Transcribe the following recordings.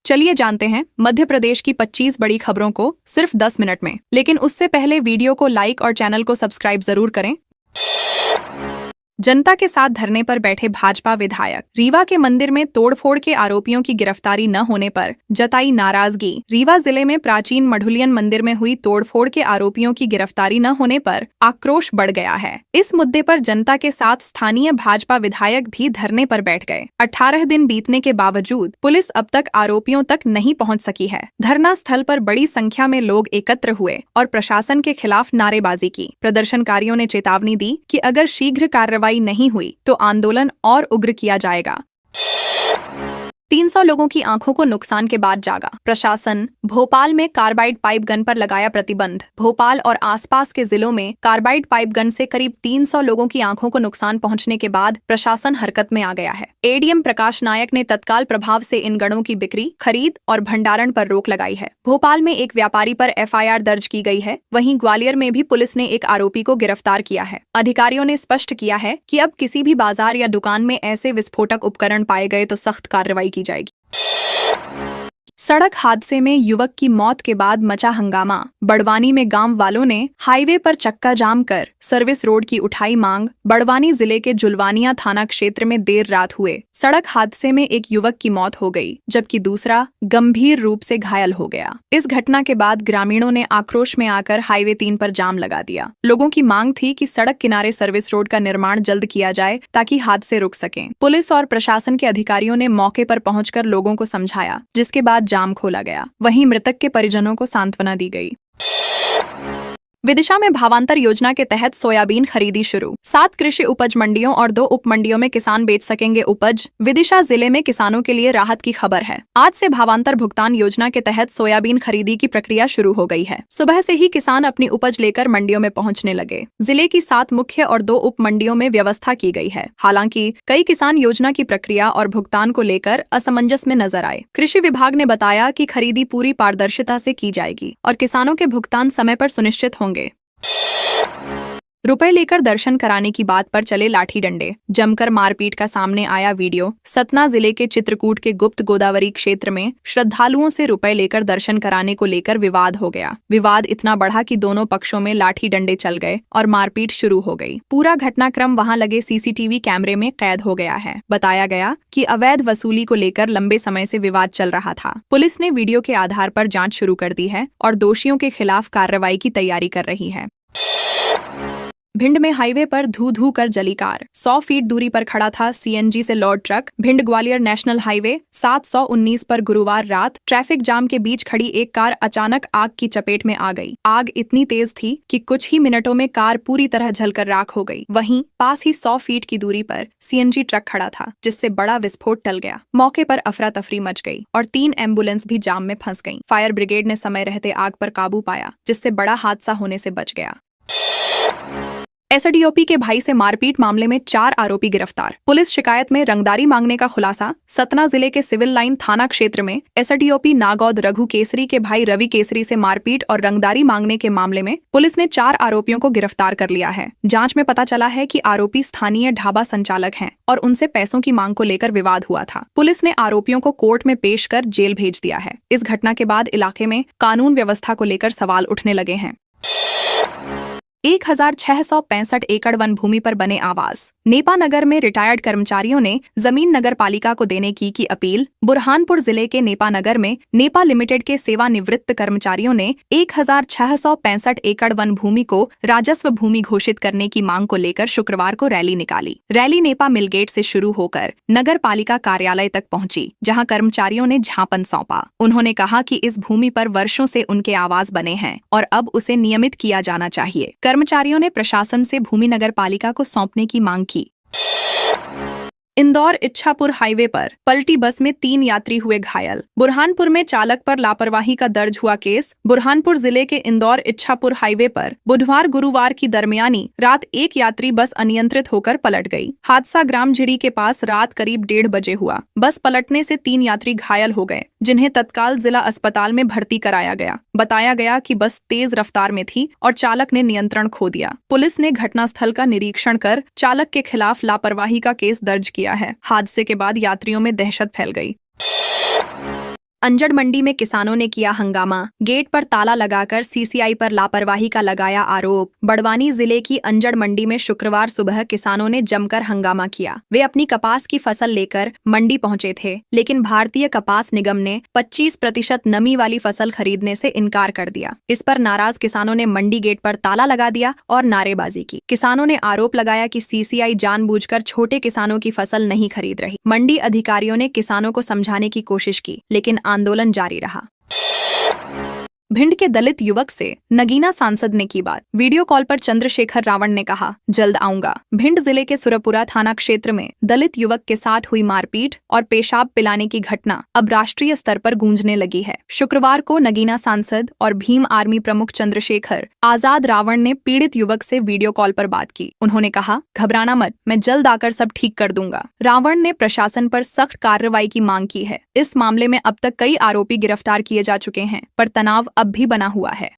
चलिए जानते हैं मध्य प्रदेश की 25 बड़ी खबरों को सिर्फ 10 मिनट में। लेकिन उससे पहले वीडियो को लाइक और चैनल को सब्सक्राइब जरूर करें। जनता के साथ धरने पर बैठे भाजपा विधायक। रीवा के मंदिर में तोड़फोड़ के आरोपियों की गिरफ्तारी न होने पर जताई नाराजगी। रीवा जिले में प्राचीन मढ़ुलियन मंदिर में हुई तोड़फोड़ के आरोपियों की गिरफ्तारी न होने पर आक्रोश बढ़ गया है। इस मुद्दे पर जनता के साथ स्थानीय भाजपा विधायक भी धरने पर बैठ गए। 18 दिन बीतने के बावजूद पुलिस अब तक आरोपियों तक नहीं पहुंच सकी है। धरना स्थल पर बड़ी संख्या में लोग एकत्र हुए और प्रशासन के खिलाफ नारेबाजी की। प्रदर्शनकारियों ने चेतावनी दी कि अगर शीघ्र कार्रवाई नहीं हुई तो आंदोलन और उग्र किया जाएगा। 300 लोगों की आंखों को नुकसान के बाद जागा प्रशासन। भोपाल में कार्बाइड पाइप गन पर लगाया प्रतिबंध। भोपाल और आसपास के जिलों में कार्बाइड पाइप गन से करीब 300 लोगों की आंखों को नुकसान पहुंचने के बाद प्रशासन हरकत में आ गया है। एडीएम प्रकाश नायक ने तत्काल प्रभाव से इन गनों की बिक्री, खरीद और भंडारण पर रोक लगाई है। भोपाल में एक व्यापारी पर एफआईआर दर्ज की गई है। वहीं ग्वालियर में भी पुलिस ने एक आरोपी को गिरफ्तार किया है। अधिकारियों ने स्पष्ट किया है कि अब किसी भी बाजार या दुकान में ऐसे विस्फोटक उपकरण पाए गए तो सख्त कार्रवाई की जाएगी। सड़क हादसे में युवक की मौत के बाद मचा हंगामा। बड़वानी में गांव वालों ने हाईवे पर चक्का जाम कर सर्विस रोड की उठाई मांग। बड़वानी जिले के जुलवानिया थाना क्षेत्र में देर रात हुए सड़क हादसे में एक युवक की मौत हो गई, जबकि दूसरा गंभीर रूप से घायल हो गया। इस घटना के बाद ग्रामीणों ने आक्रोश में आकर हाईवे 3 पर जाम लगा दिया। लोगों की मांग थी कि सड़क किनारे सर्विस रोड का निर्माण जल्द किया जाए ताकि हादसे रुक सकें। पुलिस और प्रशासन के अधिकारियों ने मौके पर पहुंचकर लोगों को समझाया, जिसके बाद जाम खोला गया। वहीं मृतक के परिजनों को सांत्वना दी गई। विदिशा में भावांतर योजना के तहत सोयाबीन खरीदी शुरू। 7 कृषि उपज मंडियों और 2 उप मंडियों में किसान बेच सकेंगे उपज। विदिशा जिले में किसानों के लिए राहत की खबर है। आज से भावांतर भुगतान योजना के तहत सोयाबीन खरीदी की प्रक्रिया शुरू हो गई है। सुबह से ही किसान अपनी उपज लेकर मंडियों में पहुंचने लगे। जिले की 7 मुख्य और 2 उप मंडियों में व्यवस्था की गई है। हालांकि कई किसान योजना की प्रक्रिया और भुगतान को लेकर असमंजस में नजर आए। कृषि विभाग ने बताया कि खरीदी पूरी पारदर्शिता से की जाएगी और किसानों के भुगतान समय पर सुनिश्चित होंगे। रुपए लेकर दर्शन कराने की बात पर चले लाठी डंडे। जमकर मारपीट का सामने आया वीडियो। सतना जिले के चित्रकूट के गुप्त गोदावरी क्षेत्र में श्रद्धालुओं से रुपए लेकर दर्शन कराने को लेकर विवाद हो गया। विवाद इतना बढ़ा कि दोनों पक्षों में लाठी डंडे चल गए और मारपीट शुरू हो गई। पूरा घटनाक्रम वहां लगे सीसीटीवी कैमरे में कैद हो गया है। बताया गया कि अवैध वसूली को लेकर लंबे समय से विवाद चल रहा था। पुलिस ने वीडियो के आधार पर जांच शुरू कर दी है और दोषियों के खिलाफ कार्रवाई की तैयारी कर रही है। भिंड में हाईवे पर धू धू कर जली कार। 100 फीट दूरी पर खड़ा था सीएनजी से load truck. Bhind Gwalior national highway 719 पर गुरुवार रात ट्रैफिक जाम के बीच खड़ी एक कार अचानक आग की चपेट में आ गई। आग इतनी तेज थी कि कुछ ही मिनटों में कार पूरी तरह जलकर राख हो गई। वहीं पास ही 100 फीट की दूरी पर सीएनजी ट्रक खड़ा था, जिससे बड़ा विस्फोट टल गया। मौके पर अफरा तफरी मच गई और 3 एम्बुलेंस भी जाम में फंस गईं। फायर ब्रिगेड ने समय रहते आग पर काबू पाया, जिससे बड़ा हादसा होने से बच गया। एसडीओपी के भाई से मारपीट मामले में 4 आरोपी गिरफ्तार। पुलिस शिकायत में रंगदारी मांगने का खुलासा। सतना जिले के सिविल लाइन थाना क्षेत्र में एसडीओपी नागौद रघु केसरी के भाई रवि केसरी से मारपीट और रंगदारी मांगने के मामले में पुलिस ने 4 आरोपियों को गिरफ्तार कर लिया है। जांच में पता चला है कि आरोपी स्थानीय ढाबा संचालक हैं और उनसे पैसों की मांग को लेकर विवाद हुआ था। पुलिस ने आरोपियों को कोर्ट में पेश कर जेल भेज दिया है। इस घटना के बाद इलाके में कानून व्यवस्था को लेकर सवाल उठने लगे हैं। 1665 एकड़ वन भूमि पर बने आवास। नेपा नगर में रिटायर्ड कर्मचारियों ने जमीन नगर पालिका को देने की अपील। बुरहानपुर जिले के नेपा नगर में नेपा लिमिटेड के सेवानिवृत्त कर्मचारियों ने 1665 एकड़ वन भूमि को राजस्व भूमि घोषित करने की मांग को लेकर शुक्रवार को रैली निकाली। रैली नेपा मिलगेट से शुरू होकर नगर पालिका कार्यालय तक पहुंची, जहां कर्मचारियों ने ज्ञापन सौंपा। उन्होंने कहा कि इस भूमि पर वर्षों से उनके आवास बने हैं और अब उसे नियमित किया जाना चाहिए। कर्मचारियों ने प्रशासन से भूमि नगर पालिका को सौंपने की मांग की। इंदौर इच्छापुर हाईवे पर पलटी बस में 3 यात्री हुए घायल। बुरहानपुर में चालक पर लापरवाही का दर्ज हुआ केस। बुरहानपुर जिले के इंदौर इच्छापुर हाईवे पर बुधवार गुरुवार की दरमियानी रात एक यात्री बस अनियंत्रित होकर पलट गई। हादसा ग्राम झिड़ी के पास रात करीब 1:30 बजे हुआ। बस पलटने से 3 यात्री घायल हो गए, जिन्हें तत्काल जिला अस्पताल में भर्ती कराया गया। बताया गया कि बस तेज रफ्तार में थी और चालक ने नियंत्रण खो दिया। पुलिस ने घटनास्थल का निरीक्षण कर चालक के खिलाफ लापरवाही का केस दर्ज किया है। हादसे के बाद यात्रियों में दहशत फैल गई। अंजड़ मंडी में किसानों ने किया हंगामा, गेट पर ताला लगाकर सीसीआई पर लापरवाही का लगाया आरोप। बड़वानी जिले की अंजड़ मंडी में शुक्रवार सुबह किसानों ने जमकर हंगामा किया। वे अपनी कपास की फसल लेकर मंडी पहुंचे थे, लेकिन भारतीय कपास निगम ने 25% नमी वाली फसल खरीदने से इनकार कर दिया। इस पर नाराज किसानों ने मंडी गेट पर ताला लगा दिया और नारेबाजी की। किसानों ने आरोप लगाया कि सीसीआई जानबूझकर छोटे किसानों की फसल नहीं खरीद रही। मंडी अधिकारियों ने किसानों को समझाने की कोशिश की, लेकिन आंदोलन जारी रहा। भिंड के दलित युवक से नगीना सांसद ने की बात। वीडियो कॉल पर चंद्रशेखर रावण ने कहा, जल्द आऊंगा। भिंड जिले के सुरपुरा थाना क्षेत्र में दलित युवक के साथ हुई मारपीट और पेशाब पिलाने की घटना अब राष्ट्रीय स्तर पर गूंजने लगी है। शुक्रवार को नगीना सांसद और भीम आर्मी प्रमुख चंद्रशेखर आजाद रावण ने पीड़ित युवक से वीडियो कॉल पर बात की। उन्होंने कहा, घबराना मत, मैं जल्द आकर सब ठीक कर दूंगा। रावण ने प्रशासन पर सख्त कार्रवाई की मांग की है। इस मामले में अब तक कई आरोपी गिरफ्तार किए जा चुके हैं, पर तनाव अब भी बना हुआ है।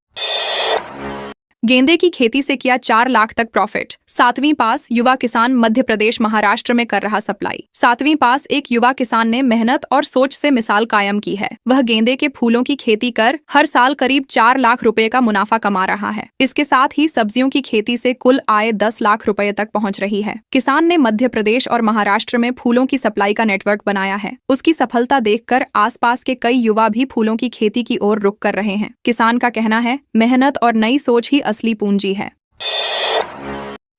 गेंदे की खेती से किया 4 लाख तक प्रॉफिट। 7वीं पास युवा किसान मध्य प्रदेश महाराष्ट्र में कर रहा सप्लाई। 7वीं पास एक युवा किसान ने मेहनत और सोच से मिसाल कायम की है। वह गेंदे के फूलों की खेती कर हर साल करीब 4 लाख रुपए का मुनाफा कमा रहा है। इसके साथ ही सब्जियों की खेती से कुल आय 10 लाख रुपए तक पहुंच रही है। किसान ने मध्य प्रदेश और महाराष्ट्र में फूलों की सप्लाई का नेटवर्क बनाया है। उसकी सफलता देखकर आसपास के कई युवा भी फूलों की खेती की ओर रुख कर रहे हैं। किसान का कहना है, मेहनत और नई सोच ही असली पूंजी है।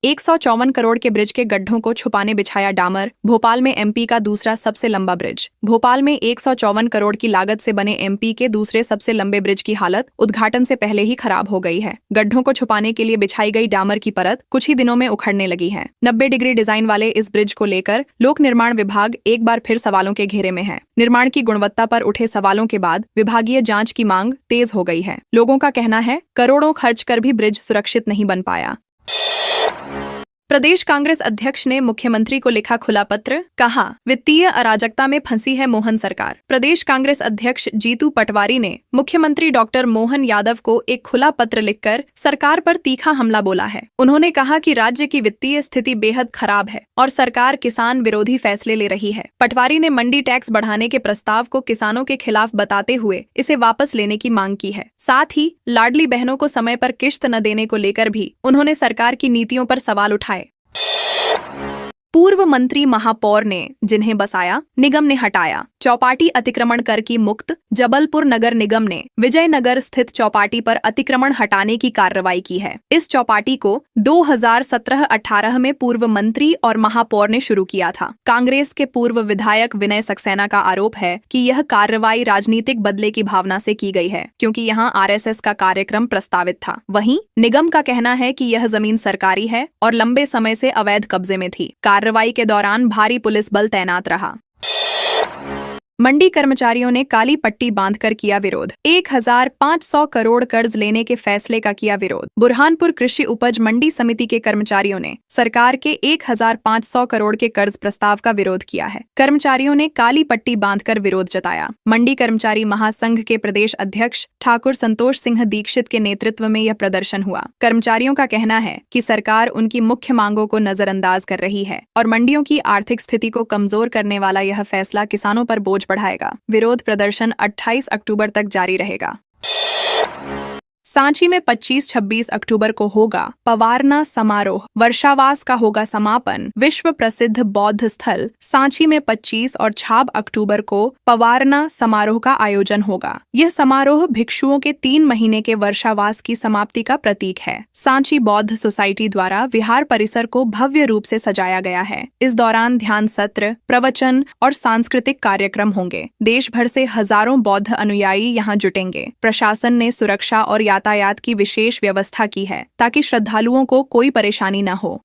154 करोड़ के ब्रिज के गड्ढों को छुपाने बिछाया डामर। भोपाल में एमपी का दूसरा सबसे लंबा ब्रिज। भोपाल में 154 करोड़ की लागत से बने एमपी के दूसरे सबसे लंबे ब्रिज की हालत उद्घाटन से पहले ही खराब हो गई है। गड्ढों को छुपाने के लिए बिछाई गई डामर की परत कुछ ही दिनों में उखड़ने लगी है। 90 डिग्री डिजाइन वाले इस ब्रिज को लेकर लोक निर्माण विभाग एक बार फिर सवालों के घेरे में है। निर्माण की गुणवत्ता पर उठे सवालों के बाद विभागीय जांच की मांग तेज हो गई है। लोगों का कहना है, करोड़ों खर्च कर भी ब्रिज सुरक्षित नहीं बन पाया। प्रदेश कांग्रेस अध्यक्ष ने मुख्यमंत्री को लिखा खुला पत्र, कहा, वित्तीय अराजकता में फंसी है मोहन सरकार। प्रदेश कांग्रेस अध्यक्ष जीतू पटवारी ने मुख्यमंत्री डॉक्टर मोहन यादव को एक खुला पत्र लिखकर सरकार पर तीखा हमला बोला है। उन्होंने कहा कि राज्य की वित्तीय स्थिति बेहद खराब है और सरकार किसान विरोधी फैसले ले रही है। पटवारी ने मंडी टैक्स बढ़ाने के प्रस्ताव को किसानों के खिलाफ बताते हुए इसे वापस लेने की मांग की है। साथ ही लाडली बहनों को समय पर किश्त न देने को लेकर भी उन्होंने सरकार की नीतियों पर सवाल उठाए। पूर्व मंत्री महापौर ने जिन्हें बसाया, निगम ने हटाया। चौपाटी अतिक्रमण कर की मुक्त। जबलपुर नगर निगम ने विजयनगर स्थित चौपाटी पर अतिक्रमण हटाने की कार्रवाई की है। इस चौपाटी को 2017-18 में पूर्व मंत्री और महापौर ने शुरू किया था। कांग्रेस के पूर्व विधायक विनय सक्सेना का आरोप है कि यह कार्रवाई राजनीतिक बदले की भावना से की गई है, क्योंकि यहां आरएसएस का कार्यक्रम प्रस्तावित था। वहीं निगम का कहना है कि यह जमीन सरकारी है और लंबे समय से अवैध कब्जे में थी। कार्रवाई के दौरान भारी पुलिस बल तैनात रहा। मंडी कर्मचारियों ने काली पट्टी बांधकर किया विरोध। 1500 करोड़ कर्ज लेने के फैसले का किया विरोध। बुरहानपुर कृषि उपज मंडी समिति के कर्मचारियों ने सरकार के 1500 करोड़ के कर्ज प्रस्ताव का विरोध किया है। कर्मचारियों ने काली पट्टी बांधकर विरोध जताया। मंडी कर्मचारी महासंघ के प्रदेश अध्यक्ष ठाकुर संतोष सिंह दीक्षित के नेतृत्व में यह प्रदर्शन हुआ। कर्मचारियों का कहना है कि सरकार उनकी मुख्य मांगों को नजरअंदाज कर रही है और मंडियों की आर्थिक स्थिति को कमजोर करने वाला यह फैसला किसानों पर बोझ बढ़ाएगा। विरोध प्रदर्शन 28 अक्टूबर तक जारी रहेगा। सांची में 25-26 अक्टूबर को होगा पवारना समारोह। वर्षावास का होगा समापन। विश्व प्रसिद्ध बौद्ध स्थल सांची में 25 और 26 अक्टूबर को पवारना समारोह का आयोजन होगा। यह समारोह भिक्षुओं के 3 महीने के वर्षावास की समाप्ति का प्रतीक है। सांची बौद्ध सोसाइटी द्वारा विहार परिसर को भव्य रूप से सजाया गया है। इस दौरान ध्यान सत्र, प्रवचन और सांस्कृतिक कार्यक्रम होंगे। देश भर से हजारों बौद्ध अनुयायी यहाँ जुटेंगे। प्रशासन ने सुरक्षा और यातायात की विशेष व्यवस्था की है ताकि श्रद्धालुओं को कोई परेशानी न हो।